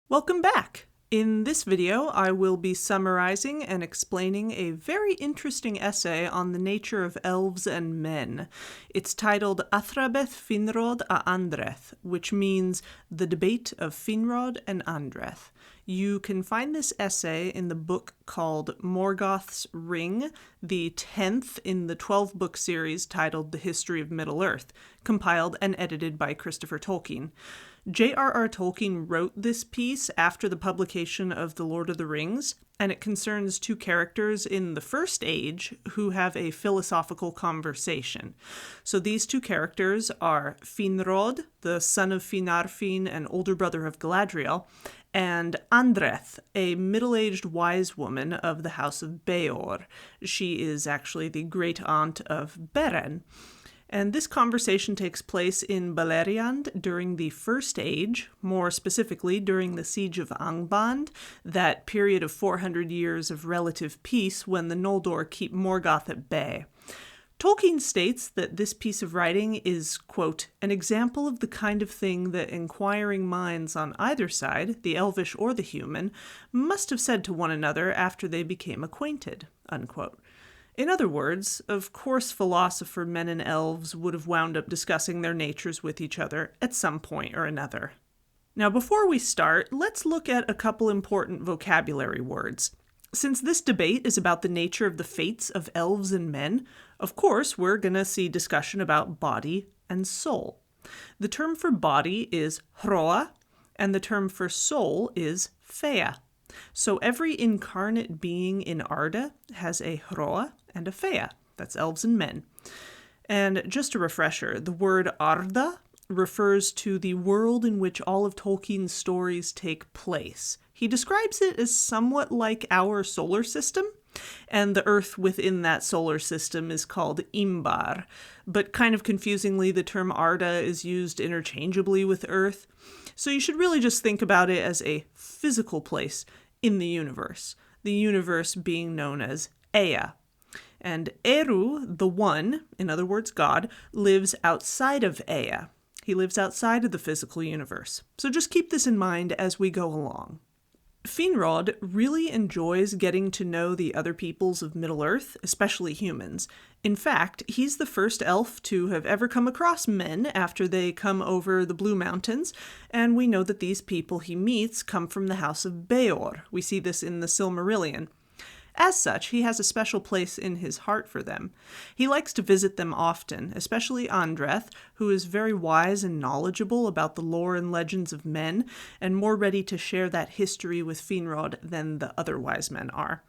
Welcome back! In this video, I will be summarizing and explaining a very interesting essay on the nature of elves and men. It's titled Athrabeth Finrod a Andreth, which means The Debate of Finrod and Andreth. You can find this essay in the book called Morgoth's Ring, the 10th in the 12-book series titled The History of Middle-earth, compiled and edited by Christopher Tolkien. J.R.R. Tolkien wrote this piece after the publication of The Lord of the Rings, and it concerns two characters in the First Age who have a philosophical conversation. So these two characters are Finrod, the son of Finarfin and older brother of Galadriel, and Andreth, a middle-aged wise woman of the house of Breault. She is actually the great-aunt of Beren. And this conversation takes place in Beleriand during the First Age, more specifically during the Siege of Angband, that period of 400 years of relative peace when the Noldor keep Morgoth at bay. Tolkien states that this piece of writing is, quote, an example of the kind of thing that inquiring minds on either side, the elvish or the human, must have said to one another after they became acquainted, unquote. In other words, of course philosopher men and elves would have wound up discussing their natures with each other at some point or another. Now before we start, let's look at a couple important vocabulary words. Since this debate is about the nature of the fates of elves and men, of course we're going to see discussion about body and soul. The term for body is hroa, and the term for soul is fea. So every incarnate being in Arda has a hroa and a fea. That's elves and men. And just a refresher, the word Arda refers to the world in which all of Tolkien's stories take place. He describes it as somewhat like our solar system, and the Earth within that solar system is called Imbar. But kind of confusingly, the term Arda is used interchangeably with Earth. So you should really just think about it as a physical place in the universe being known as Ea. And Eru, the One, in other words God, lives outside of Ea. He lives outside of the physical universe. So just keep this in mind as we go along. Finrod really enjoys getting to know the other peoples of Middle-earth, especially humans. In fact, he's the first elf to have ever come across men after they come over the Blue Mountains, and we know that these people he meets come from the house of Breault. We see this in the Silmarillion. As such, he has a special place in his heart for them. He likes to visit them often, especially Andreth, who is very wise and knowledgeable about the lore and legends of men, and more ready to share that history with Finrod than the other wise men are.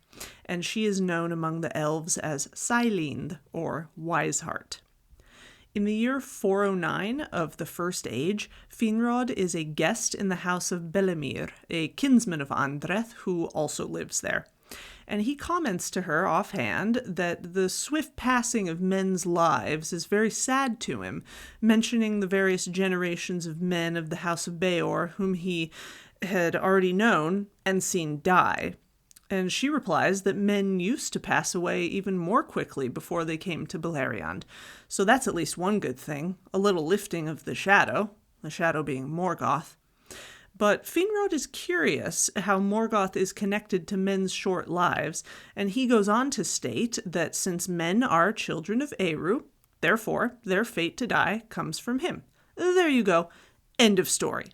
And she is known among the elves as Seilind, or Wiseheart. In the year 409 of the First Age, Finrod is a guest in the house of Belemir, a kinsman of Andreth who also lives there. And he comments to her offhand that the swift passing of men's lives is very sad to him, mentioning the various generations of men of the house of Breault whom he had already known and seen die. And she replies that men used to pass away even more quickly before they came to Beleriand. So that's at least one good thing, a little lifting of the shadow being Morgoth. But Finrod is curious how Morgoth is connected to men's short lives, and he goes on to state that since men are children of Eru, therefore their fate to die comes from him. There you go. End of story.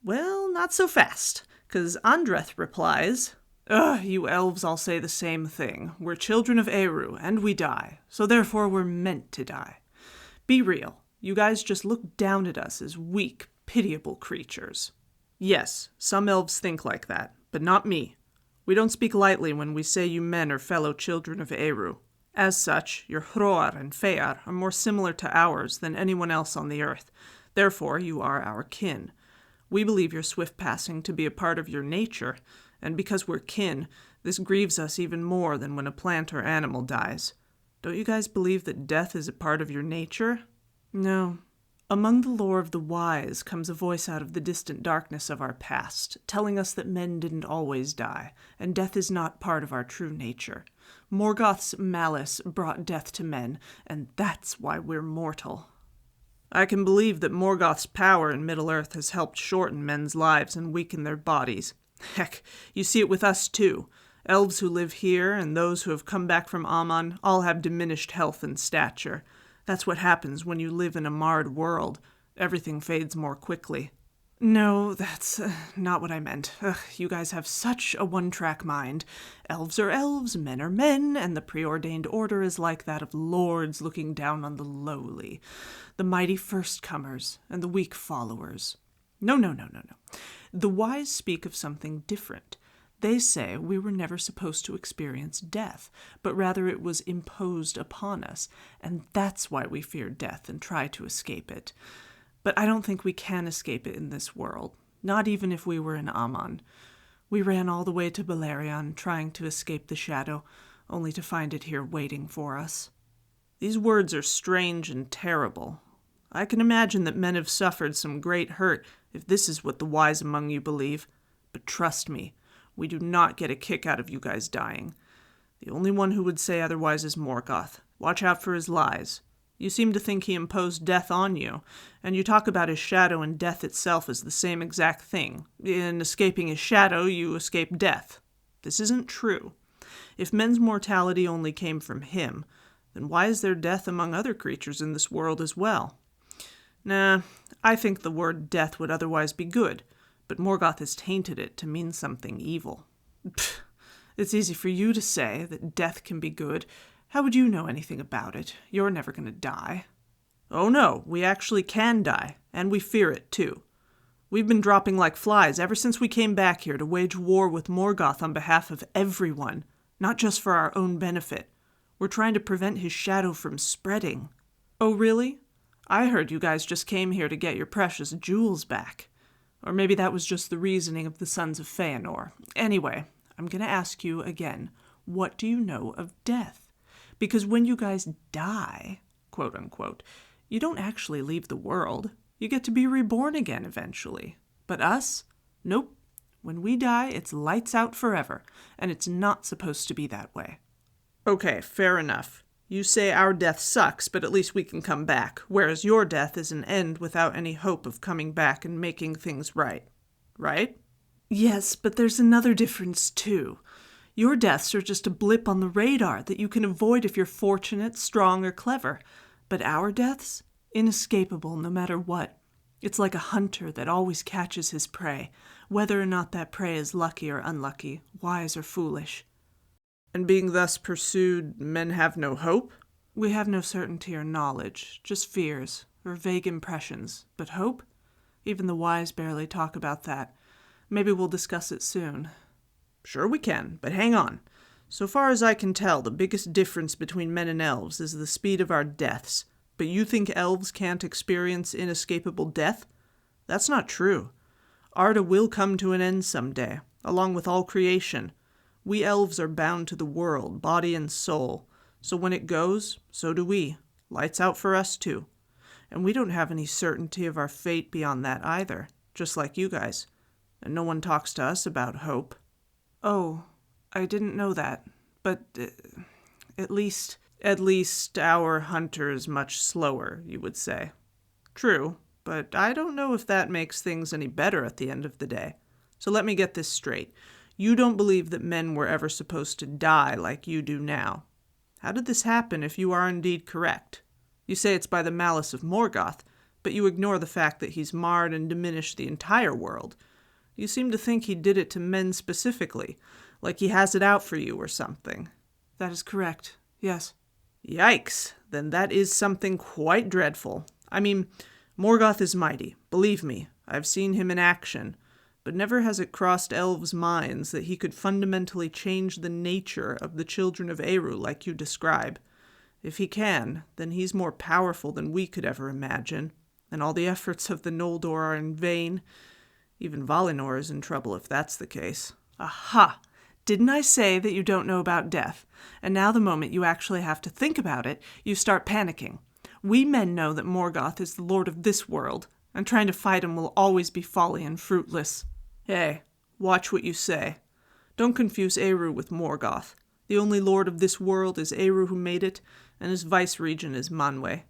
Well, not so fast, because Andreth replies, you elves all say the same thing. We're children of Eru, and we die, so therefore we're meant to die. Be real. You guys just look down at us as weak, pitiable creatures. Yes, some elves think like that, but not me. We don't speak lightly when we say you men are fellow children of Eru. As such, your hroar and fear are more similar to ours than anyone else on the earth. Therefore, you are our kin. We believe your swift passing to be a part of your nature, and because we're kin, this grieves us even more than when a plant or animal dies. Don't you guys believe that death is a part of your nature? No. Among the lore of the wise comes a voice out of the distant darkness of our past, telling us that men didn't always die, and death is not part of our true nature. Morgoth's malice brought death to men, and that's why we're mortal. I can believe that Morgoth's power in Middle-earth has helped shorten men's lives and weaken their bodies. Heck, you see it with us too. Elves who live here and those who have come back from Aman all have diminished health and stature. That's what happens when you live in a marred world. Everything fades more quickly. No, that's not what I meant. You guys have such a one-track mind. Elves are elves, men are men, and the preordained order is like that of lords looking down on the lowly, the mighty first-comers and the weak followers. No. The wise speak of something different. They say we were never supposed to experience death, but rather it was imposed upon us, and that's why we fear death and try to escape it. But I don't think we can escape it in this world, not even if we were in Aman. We ran all the way to Balerion, trying to escape the shadow, only to find it here waiting for us. These words are strange and terrible. I can imagine that men have suffered some great hurt if this is what the wise among you believe. But trust me, we do not get a kick out of you guys dying. The only one who would say otherwise is Morgoth. Watch out for his lies. You seem to think he imposed death on you, and you talk about his shadow and death itself as the same exact thing. In escaping his shadow, you escape death. This isn't true. If men's mortality only came from him, then why is there death among other creatures in this world as well? Nah, I think the word death would otherwise be good, but Morgoth has tainted it to mean something evil. Pfft, it's easy for you to say that death can be good. How would you know anything about it? You're never going to die. Oh no, we actually can die, and we fear it too. We've been dropping like flies ever since we came back here to wage war with Morgoth on behalf of everyone, not just for our own benefit. We're trying to prevent his shadow from spreading. Oh really? I heard you guys just came here to get your precious jewels back. Or maybe that was just the reasoning of the Sons of Feanor. Anyway, I'm going to ask you again, what do you know of death? Because when you guys die, quote unquote, you don't actually leave the world. You get to be reborn again eventually. But us? Nope. When we die, it's lights out forever, and it's not supposed to be that way. Okay, fair enough. You say our death sucks, but at least we can come back, whereas your death is an end without any hope of coming back and making things right. Right? Yes, but there's another difference too. Your deaths are just a blip on the radar that you can avoid if you're fortunate, strong, or clever. But our deaths? Inescapable no matter what. It's like a hunter that always catches his prey, whether or not that prey is lucky or unlucky, wise or foolish. And being thus pursued, men have no hope? We have no certainty or knowledge, just fears, or vague impressions. But hope? Even the wise barely talk about that. Maybe we'll discuss it soon. Sure we can, but hang on. So far as I can tell, the biggest difference between men and elves is the speed of our deaths. But you think elves can't experience inescapable death? That's not true. Arda will come to an end someday, along with all creation. We elves are bound to the world, body and soul. So when it goes, so do we. Lights out for us too. And we don't have any certainty of our fate beyond that either, just like you guys. And no one talks to us about hope. Oh, I didn't know that. But at least our hunter is much slower, you would say. True, but I don't know if that makes things any better at the end of the day. So let me get this straight. You don't believe that men were ever supposed to die like you do now. How did this happen if you are indeed correct? You say it's by the malice of Morgoth, but you ignore the fact that he's marred and diminished the entire world. You seem to think he did it to men specifically, like he has it out for you or something. That is correct, yes. Yikes, then that is something quite dreadful. I mean, Morgoth is mighty, believe me, I've seen him in action, but never has it crossed elves' minds that he could fundamentally change the nature of the children of Eru like you describe. If he can, then he's more powerful than we could ever imagine, and all the efforts of the Noldor are in vain. Even Valinor is in trouble if that's the case. Aha! Didn't I say that you don't know about death? And now the moment you actually have to think about it, you start panicking. We men know that Morgoth is the lord of this world, and trying to fight him will always be folly and fruitless. Hey, watch what you say. Don't confuse Eru with Morgoth. The only lord of this world is Eru who made it, and his vice-regent is Manwë.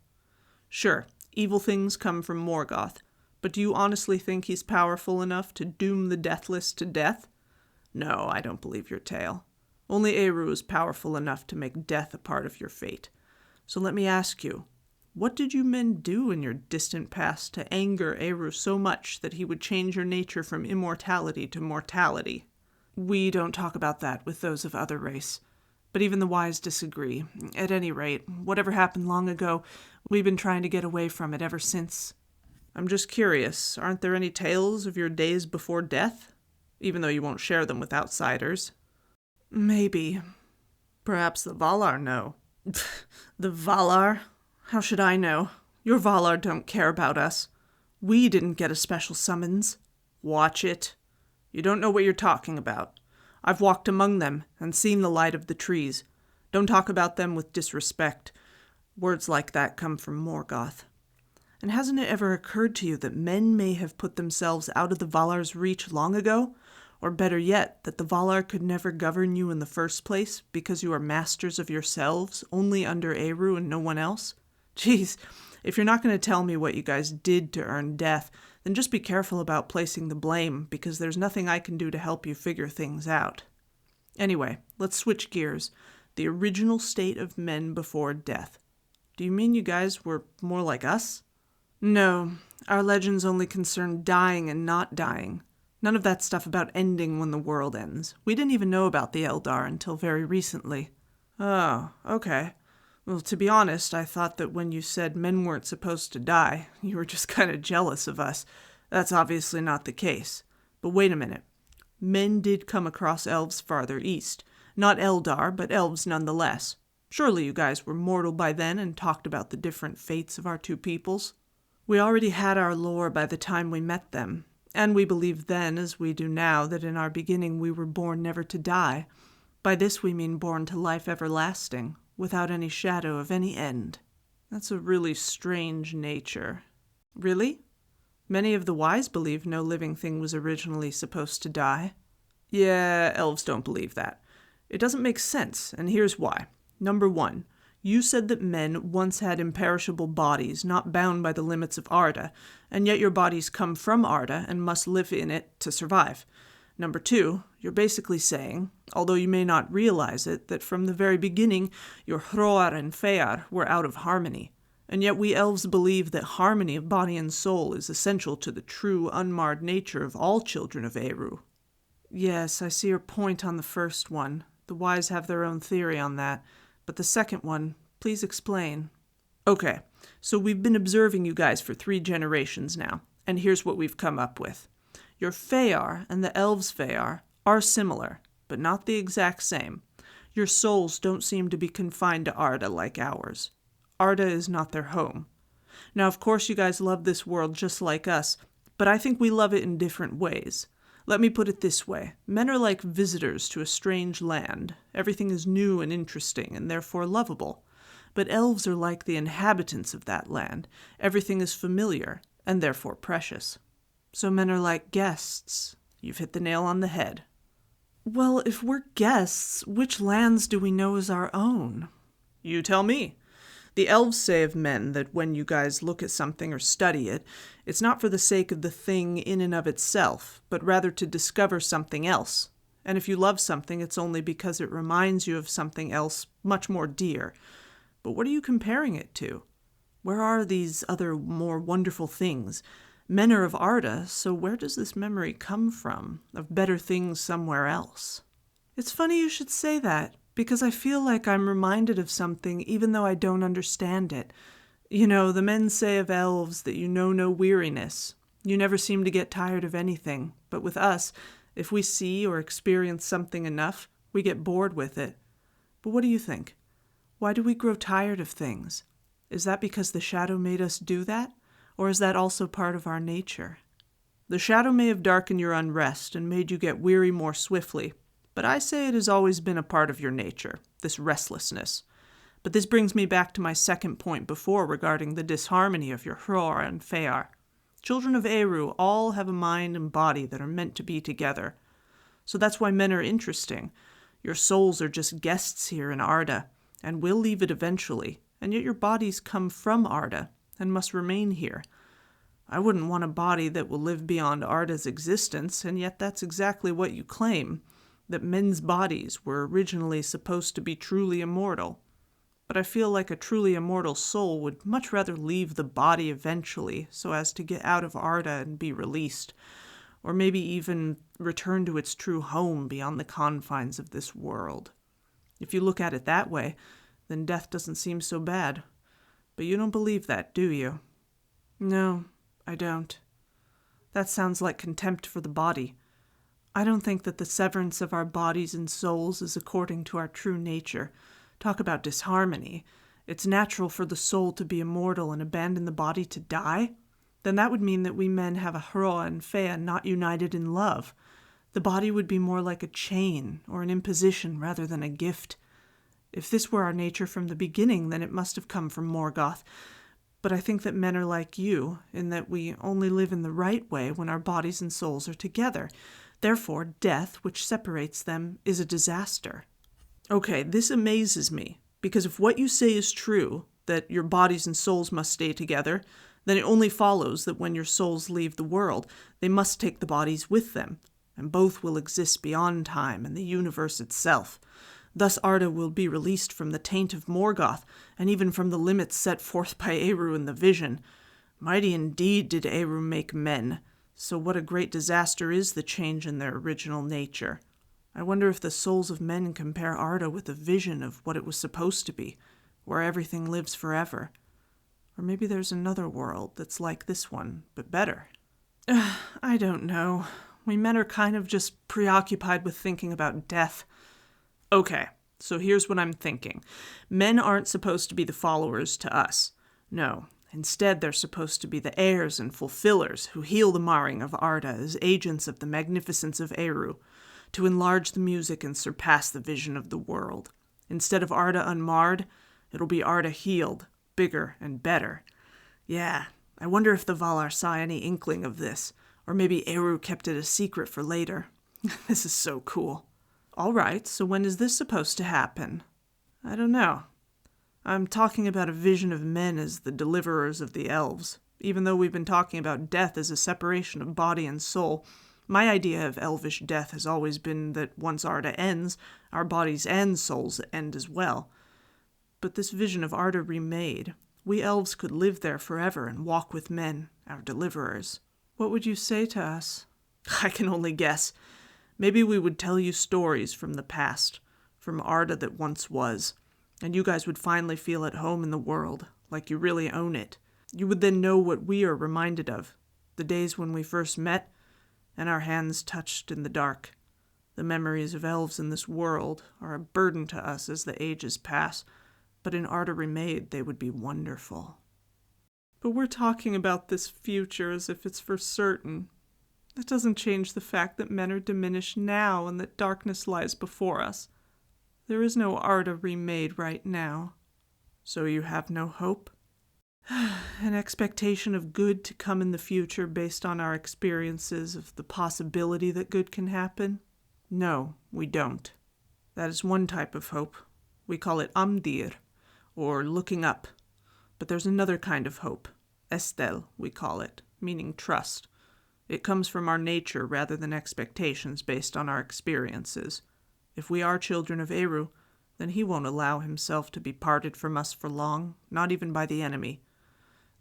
Sure, Evil things come from Morgoth, but do you honestly think he's powerful enough to doom the deathless to death? No, I don't believe your tale. Only Eru is powerful enough to make death a part of your fate. So let me ask you, what did you men do in your distant past to anger Eru so much that he would change your nature from immortality to mortality? We don't talk about that with those of other race, but even the wise disagree. At any rate, whatever happened long ago, we've been trying to get away from it ever since. I'm just curious, aren't there any tales of your days before death? Even though you won't share them with outsiders. Maybe. Perhaps the Valar know. The Valar? How should I know? Your Valar don't care about us. We didn't get a special summons. Watch it. You don't know what you're talking about. I've walked among them and seen the light of the trees. Don't talk about them with disrespect. Words like that come from Morgoth. And hasn't it ever occurred to you that men may have put themselves out of the Valar's reach long ago? Or better yet, that the Valar could never govern you in the first place because you are masters of yourselves, only under Eru and no one else? Geez, if you're not going to tell me what you guys did to earn death, then just be careful about placing the blame, because there's nothing I can do to help you figure things out. Anyway, let's switch gears. The original state of men before death. Do you mean you guys were more like us? No, our legends only concern dying and not dying. None of that stuff about ending when the world ends. We didn't even know about the Eldar until very recently. Oh, okay. Well, to be honest, I thought that when you said men weren't supposed to die, you were just kind of jealous of us. That's obviously not the case. But wait a minute. Men did come across elves farther east. Not Eldar, but elves nonetheless. Surely you guys were mortal by then and talked about the different fates of our two peoples. We already had our lore by the time we met them, and we believed then, as we do now, that in our beginning we were born never to die. By this we mean born to life everlasting, without any shadow of any end. That's a really strange nature. Really? Many of the wise believe no living thing was originally supposed to die. Yeah, elves don't believe that. It doesn't make sense, and here's why. Number 1, you said that men once had imperishable bodies not bound by the limits of Arda, and yet your bodies come from Arda and must live in it to survive. Number 2, you're basically saying, although you may not realize it, that from the very beginning your Hroar and Fear were out of harmony, and yet we elves believe that harmony of body and soul is essential to the true, unmarred nature of all children of Eru. Yes, I see your point on the first one. The wise have their own theory on that, but the second one, please explain. Okay, so we've been observing you guys for 3 generations now, and here's what we've come up with. Your Fear and the elves' Fear are similar, but not the exact same. Your souls don't seem to be confined to Arda like ours. Arda is not their home. Now, of course, you guys love this world just like us, but I think we love it in different ways. Let me put it this way. Men are like visitors to a strange land. Everything is new and interesting, and therefore lovable. But elves are like the inhabitants of that land. Everything is familiar, and therefore precious. So men are like guests. You've hit the nail on the head. Well, if we're guests, which lands do we know as our own? You tell me. The elves say of men that when you guys look at something or study it, it's not for the sake of the thing in and of itself, but rather to discover something else. And if you love something, it's only because it reminds you of something else much more dear. But what are you comparing it to? Where are these other more wonderful things? Men are of Arda, so where does this memory come from, of better things somewhere else? It's funny you should say that, because I feel like I'm reminded of something even though I don't understand it. You know, the men say of elves that you know no weariness. You never seem to get tired of anything, but with us, if we see or experience something enough, we get bored with it. But what do you think? Why do we grow tired of things? Is that because the shadow made us do that? Or is that also part of our nature? The shadow may have darkened your unrest and made you get weary more swiftly, but I say it has always been a part of your nature, this restlessness. But this brings me back to my second point before regarding the disharmony of your Hroar and Fear. Children of Eru all have a mind and body that are meant to be together. So that's why men are interesting. Your souls are just guests here in Arda, and will leave it eventually, and yet your bodies come from Arda, and must remain here. I wouldn't want a body that will live beyond Arda's existence, and yet that's exactly what you claim, that men's bodies were originally supposed to be truly immortal. But I feel like a truly immortal soul would much rather leave the body eventually so as to get out of Arda and be released, or maybe even return to its true home beyond the confines of this world. If you look at it that way, then death doesn't seem so bad. But you don't believe that, do you? No, I don't. That sounds like contempt for the body. I don't think that the severance of our bodies and souls is according to our true nature. Talk about disharmony. It's natural for the soul to be immortal and abandon the body to die? Then that would mean that we men have a Hroa and Fea not united in love. The body would be more like a chain or an imposition rather than a gift. If this were our nature from the beginning, then it must have come from Morgoth. But I think that men are like you, in that we only live in the right way when our bodies and souls are together. Therefore, death, which separates them, is a disaster. Okay, this amazes me, because if what you say is true, that your bodies and souls must stay together, then it only follows that when your souls leave the world, they must take the bodies with them, and both will exist beyond time and the universe itself. Thus Arda will be released from the taint of Morgoth, and even from the limits set forth by Eru in the vision. Mighty indeed did Eru make men, so what a great disaster is the change in their original nature. I wonder if the souls of men compare Arda with a vision of what it was supposed to be, where everything lives forever. Or maybe there's another world that's like this one, but better. I don't know. We men are kind of just preoccupied with thinking about death. Okay, so here's what I'm thinking. Men aren't supposed to be the followers to us. No, instead they're supposed to be the heirs and fulfillers who heal the marring of Arda as agents of the magnificence of Eru, to enlarge the music and surpass the vision of the world. Instead of Arda unmarred, it'll be Arda healed, bigger and better. Yeah, I wonder if the Valar saw any inkling of this, or maybe Eru kept it a secret for later. This is so cool. All right, so when is this supposed to happen? I don't know. I'm talking about a vision of men as the deliverers of the elves. Even though we've been talking about death as a separation of body and soul, my idea of elvish death has always been that once Arda ends, our bodies and souls end as well. But this vision of Arda remade, we elves could live there forever and walk with men, our deliverers. What would you say to us? I can only guess. Maybe we would tell you stories from the past, from Arda that once was, and you guys would finally feel at home in the world, like you really own it. You would then know what we are reminded of, the days when we first met, and our hands touched in the dark. The memories of elves in this world are a burden to us as the ages pass, but in Arda Remade they would be wonderful. But we're talking about this future as if it's for certain. That doesn't change the fact that men are diminished now and that darkness lies before us. There is no Arda Remade right now. So you have no hope? An expectation of good to come in the future based on our experiences of the possibility that good can happen? No, we don't. That is one type of hope. We call it Amdir, or looking up. But there's another kind of hope. Estel, we call it, meaning trust. It comes from our nature rather than expectations based on our experiences. If we are children of Eru, then he won't allow himself to be parted from us for long, not even by the enemy.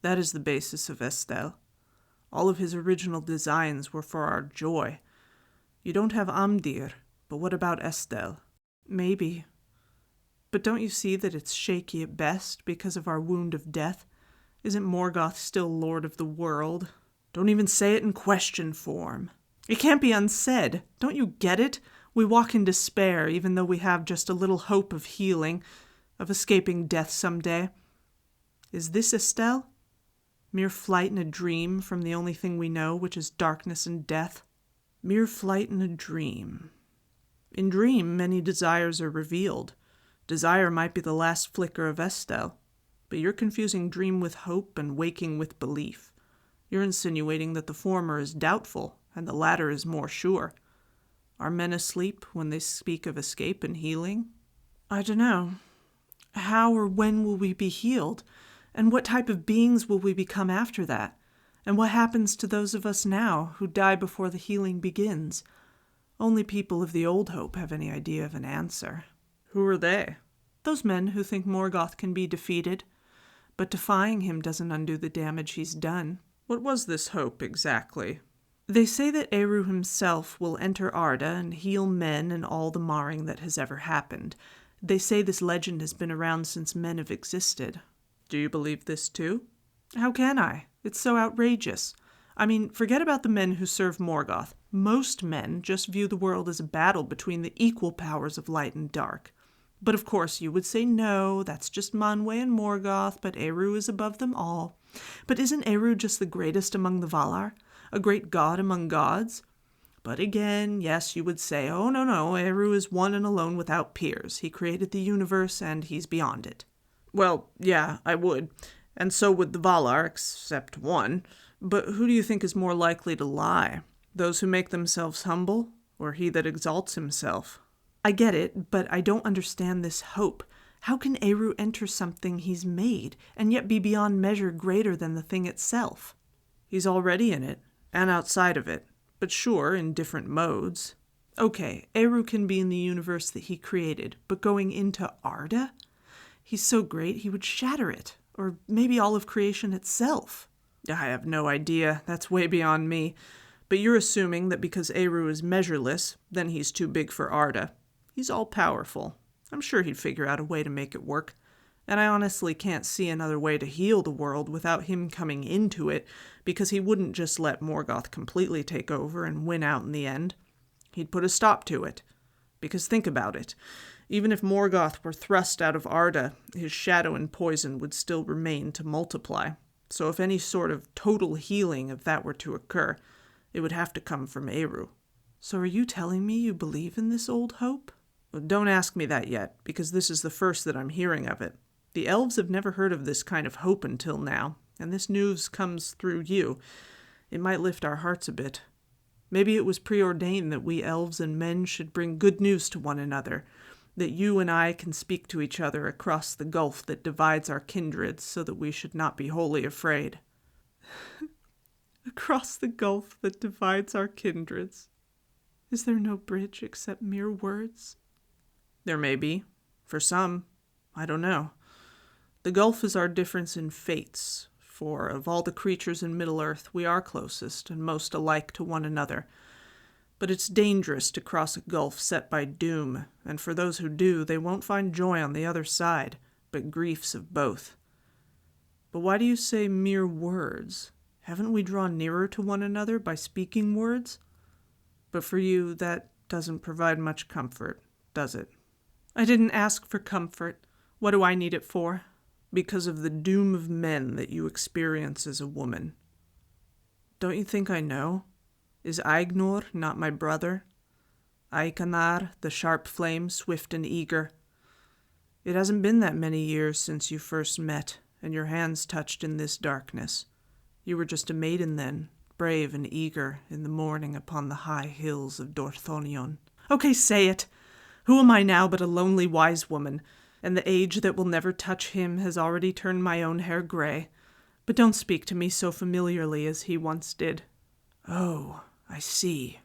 That is the basis of Estel. All of his original designs were for our joy. You don't have Amdir, but what about Estel? Maybe. But don't you see that it's shaky at best because of our wound of death? Isn't Morgoth still lord of the world? Don't even say it in question form. It can't be unsaid. Don't you get it? We walk in despair even though we have just a little hope of healing, of escaping death someday. Is this Estel? Mere flight in a dream from the only thing we know, which is darkness and death? Mere flight in a dream. In dream, many desires are revealed. Desire might be the last flicker of Estel, but you're confusing dream with hope and waking with belief. You're insinuating that the former is doubtful and the latter is more sure. Are men asleep when they speak of escape and healing? I don't know. How or when will we be healed? And what type of beings will we become after that? And what happens to those of us now who die before the healing begins? Only people of the old hope have any idea of an answer. Who are they? Those men who think Morgoth can be defeated. But defying him doesn't undo the damage he's done. What was this hope exactly? They say that Eru himself will enter Arda and heal men and all the marring that has ever happened. They say this legend has been around since men have existed. Do you believe this too? How can I? It's so outrageous. I mean, forget about the men who serve Morgoth. Most men just view the world as a battle between the equal powers of light and dark. But of course you would say no, that's just Manwë and Morgoth, but Eru is above them all. But isn't Eru just the greatest among the Valar? A great god among gods? But again, yes, you would say, oh no, Eru is one and alone without peers. He created the universe and he's beyond it. Well, yeah, I would. And so would the Valar, except one. But who do you think is more likely to lie? Those who make themselves humble, or he that exalts himself? I get it, but I don't understand this hope. How can Eru enter something he's made, and yet be beyond measure greater than the thing itself? He's already in it, and outside of it, but sure, in different modes. Okay, Eru can be in the universe that he created, but going into Arda? He's so great he would shatter it, or maybe all of creation itself. I have no idea, that's way beyond me. But you're assuming that because Eru is measureless, then he's too big for Arda. He's all-powerful. I'm sure he'd figure out a way to make it work. And I honestly can't see another way to heal the world without him coming into it, because he wouldn't just let Morgoth completely take over and win out in the end. He'd put a stop to it. Because think about it. Even if Morgoth were thrust out of Arda, his shadow and poison would still remain to multiply. So if any sort of total healing of that were to occur, it would have to come from Eru. So are you telling me you believe in this old hope? Well, don't ask me that yet, because this is the first that I'm hearing of it. The elves have never heard of this kind of hope until now, and this news comes through you. It might lift our hearts a bit. Maybe it was preordained that we elves and men should bring good news to one another, that you and I can speak to each other across the gulf that divides our kindreds so that we should not be wholly afraid. Across the gulf that divides our kindreds. Is there no bridge except mere words? There may be. For some. I don't know. The gulf is our difference in fates, for of all the creatures in Middle-earth we are closest and most alike to one another. But it's dangerous to cross a gulf set by doom, and for those who do, they won't find joy on the other side, but griefs of both. But why do you say mere words? Haven't we drawn nearer to one another by speaking words? But for you, that doesn't provide much comfort, does it? I didn't ask for comfort. What do I need it for? Because of the doom of men that you experience as a woman. Don't you think I know? Is Aignor not my brother? Aikanar, the sharp flame, swift and eager. It hasn't been that many years since you first met, and your hands touched in this darkness. You were just a maiden then, brave and eager, in the morning upon the high hills of Dorthonion. Okay, say it! Who am I now but a lonely wise woman, and the age that will never touch him has already turned my own hair gray. But don't speak to me so familiarly as he once did. Oh, I see.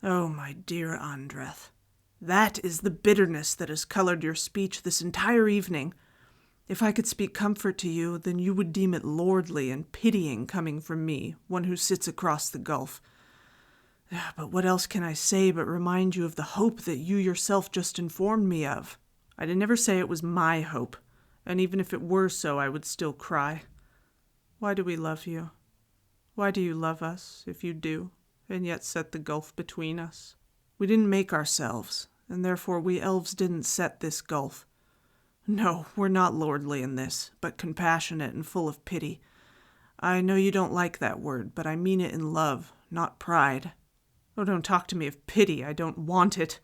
Oh, my dear Andreth, that is the bitterness that has colored your speech this entire evening. If I could speak comfort to you, then you would deem it lordly and pitying coming from me, one who sits across the gulf. But what else can I say but remind you of the hope that you yourself just informed me of? I did never say it was my hope, and even if it were so, I would still cry. Why do we love you? Why do you love us, if you do, and yet set the gulf between us? We didn't make ourselves, and therefore we elves didn't set this gulf. No, we're not lordly in this, but compassionate and full of pity. I know you don't like that word, but I mean it in love, not pride. Oh, don't talk to me of pity, I don't want it.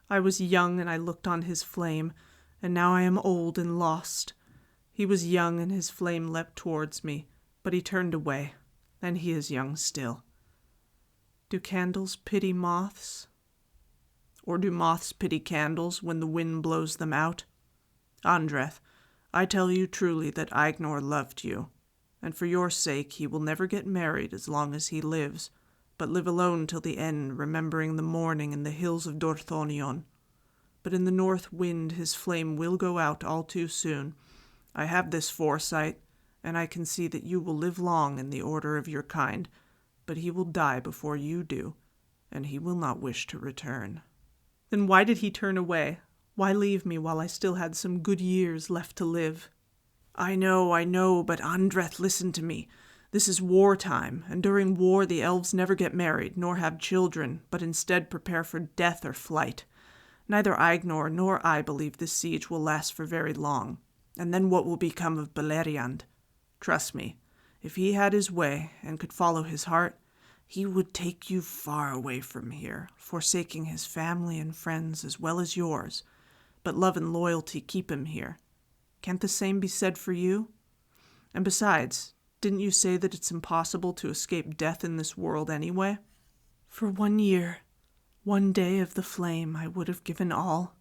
I was young and I looked on his flame, and now I am old and lost. He was young and his flame leapt towards me, but he turned away, and he is young still. Do candles pity moths? Or do moths pity candles when the wind blows them out? Andreth, I tell you truly that Eignor loved you, and for your sake he will never get married as long as he lives, but live alone till the end, remembering the morning in the hills of Dorthonion. But in the north wind his flame will go out all too soon. I have this foresight, and I can see that you will live long in the order of your kind, but he will die before you do, and he will not wish to return." "Then why did he turn away? Why leave me while I still had some good years left to live?" I know, but Andreth, listen to me. This is wartime, and during war the elves never get married, nor have children, but instead prepare for death or flight. Neither Eignor nor I believe this siege will last for very long, and then what will become of Beleriand? Trust me, if he had his way and could follow his heart, he would take you far away from here, forsaking his family and friends as well as yours. But love and loyalty keep him here. Can't the same be said for you? And besides, didn't you say that it's impossible to escape death in this world anyway? For 1 year, 1 day of the flame, I would have given all.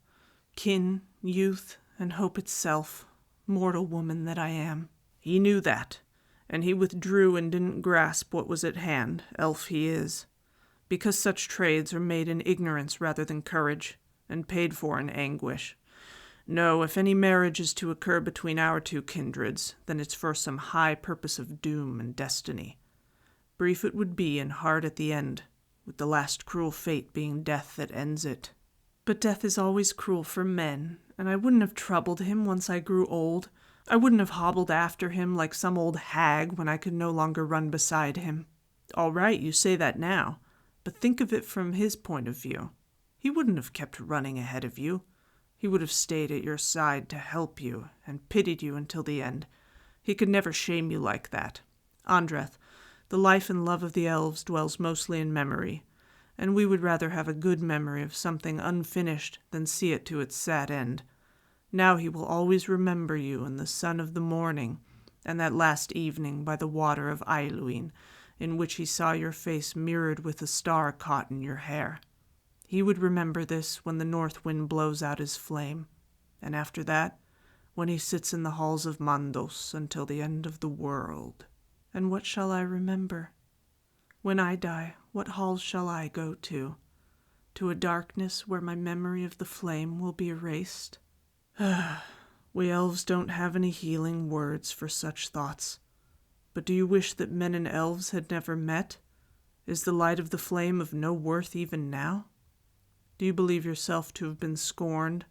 Kin, youth, and hope itself, mortal woman that I am. He knew that, and he withdrew and didn't grasp what was at hand, elf he is. Because such trades are made in ignorance rather than courage, and paid for in anguish. No, if any marriage is to occur between our two kindreds, then it's for some high purpose of doom and destiny. Brief it would be and hard at the end, with the last cruel fate being death that ends it. But death is always cruel for men, and I wouldn't have troubled him once I grew old. I wouldn't have hobbled after him like some old hag when I could no longer run beside him. All right, you say that now, but think of it from his point of view. He wouldn't have kept running ahead of you. He would have stayed at your side to help you and pitied you until the end. He could never shame you like that. Andreth, the life and love of the elves dwells mostly in memory, and we would rather have a good memory of something unfinished than see it to its sad end. Now he will always remember you in the sun of the morning, and that last evening by the water of Ailuin, in which he saw your face mirrored with a star caught in your hair. He would remember this when the north wind blows out his flame, and after that, when he sits in the halls of Mandos until the end of the world. And what shall I remember? When I die, what halls shall I go to? To a darkness where my memory of the flame will be erased? We elves don't have any healing words for such thoughts. But do you wish that men and elves had never met? Is the light of the flame of no worth even now? Do you believe yourself to have been scorned?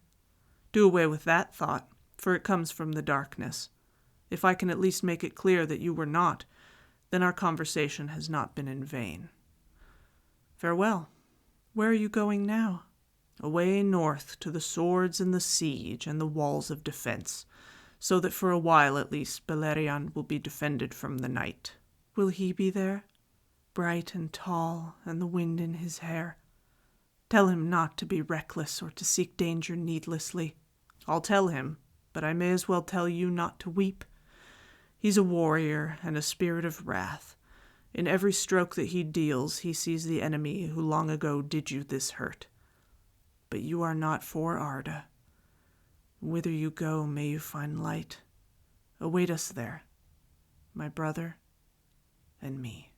Do away with that thought, for it comes from the darkness. If I can at least make it clear that you were not, then our conversation has not been in vain. Farewell. Where are you going now? Away north to the swords and the siege and the walls of defense, so that for a while at least Beleriand will be defended from the night. Will he be there, bright and tall, and the wind in his hair? Tell him not to be reckless or to seek danger needlessly. I'll tell him, but I may as well tell you not to weep. He's a warrior and a spirit of wrath. In every stroke that he deals, he sees the enemy who long ago did you this hurt. But you are not for Arda. Whither you go, may you find light. Await us there, my brother and me.